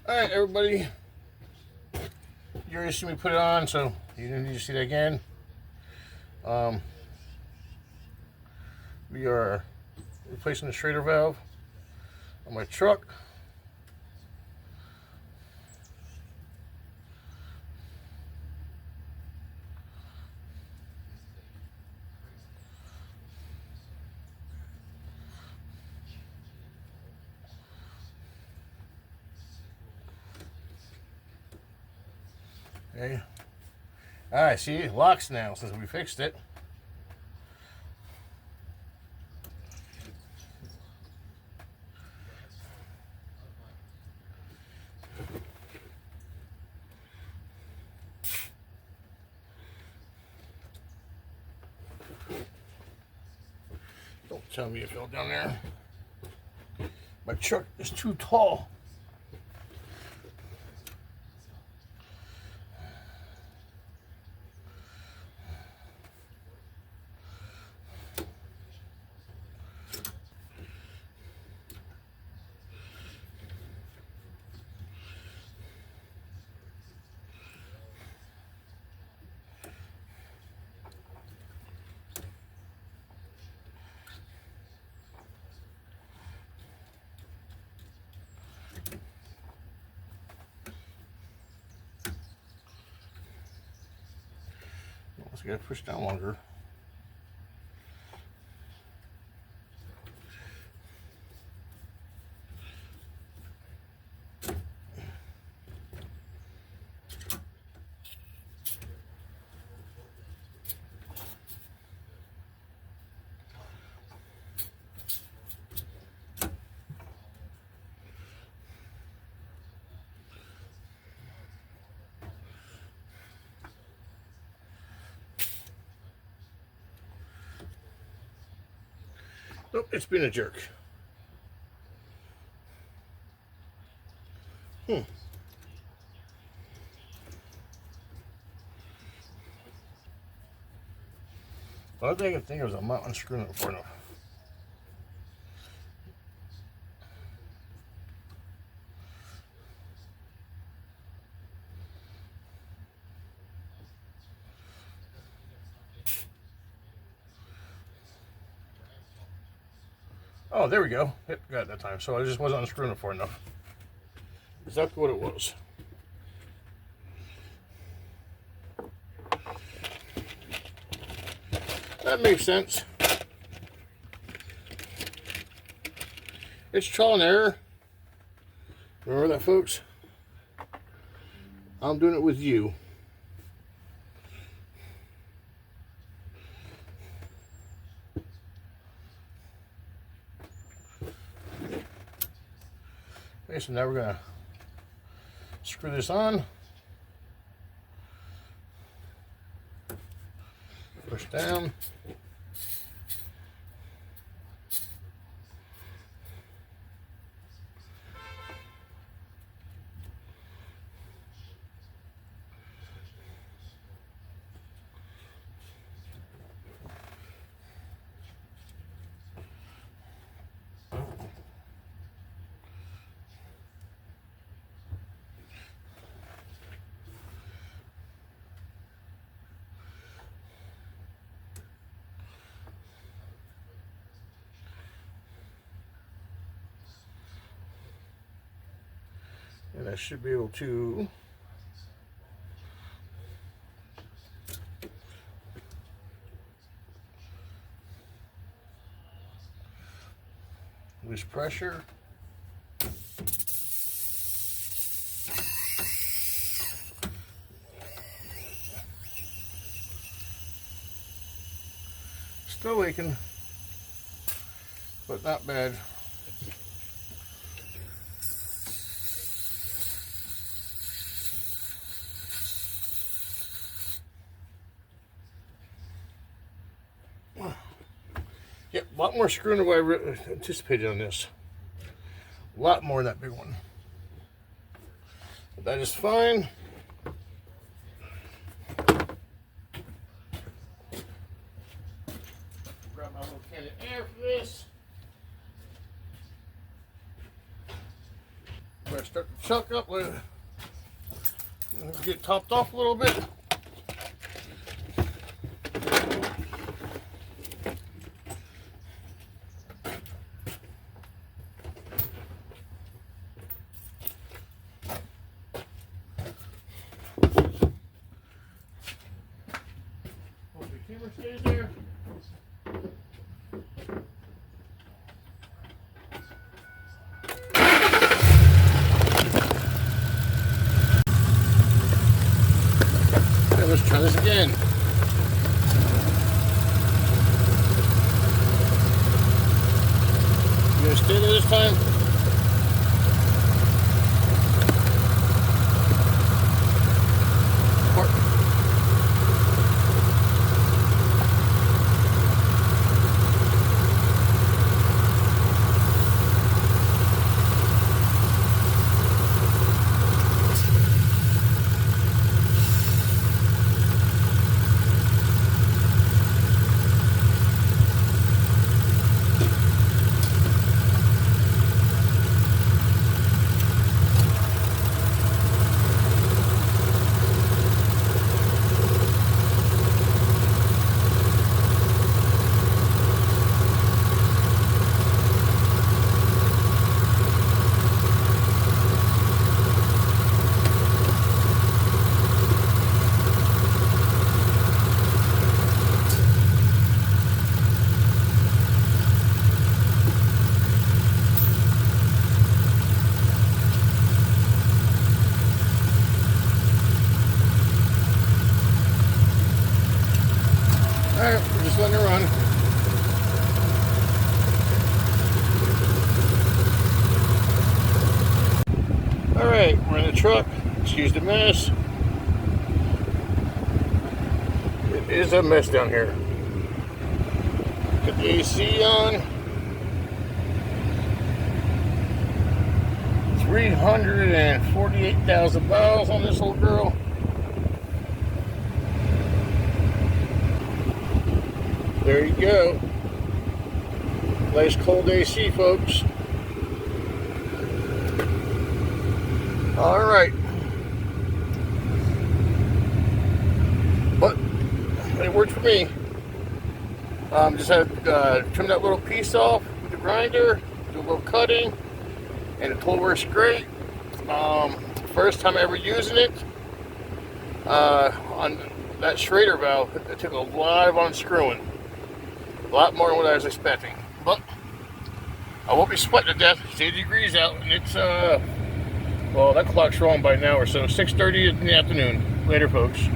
Alright, everybody. You already see me put it on, so you don't need to see that again. We are replacing the Schrader valve on my truck. Okay. Alright, see, it locks now since we fixed it. Don't tell me it fell down there. My truck is too tall. So you gotta push down longer. Nope, it's been a jerk. The only thing I can think of is I'm not unscrewing it far enough. Oh, there we go. Yep, got it that time. So I just wasn't unscrewing it far enough. Exactly what it was. That makes sense. It's trial and error. Remember that, folks? I'm doing it with you. Okay, so now we're gonna screw this on. Push down. And I should be able to lose pressure. Still leaking, but not bad. Yep, a lot more screwing than what I anticipated on this. A lot more than that big one. But that is fine. Grab my little can of air for this. I'm going to start the chuck up, get topped off a little bit. Hope the camera stays there. Let's try this again. You gonna stay there this time? Alright, we're just letting it run. Alright, we're in the truck. Excuse the mess. It is a mess down here. Got the AC on. 348,000 miles on this little girl. There you go. Nice cold AC, folks. All right. But it worked for me. Just had to trim that little piece off with the grinder, do a little cutting, and it totally works great. First time ever using it. On that Schrader valve, it took a lot of unscrewing. A lot more than what I was expecting. But I won't be sweating to death. It's 80 degrees out, and it's, well, that clock's wrong by now or so. 6:30 in the afternoon. Later, folks.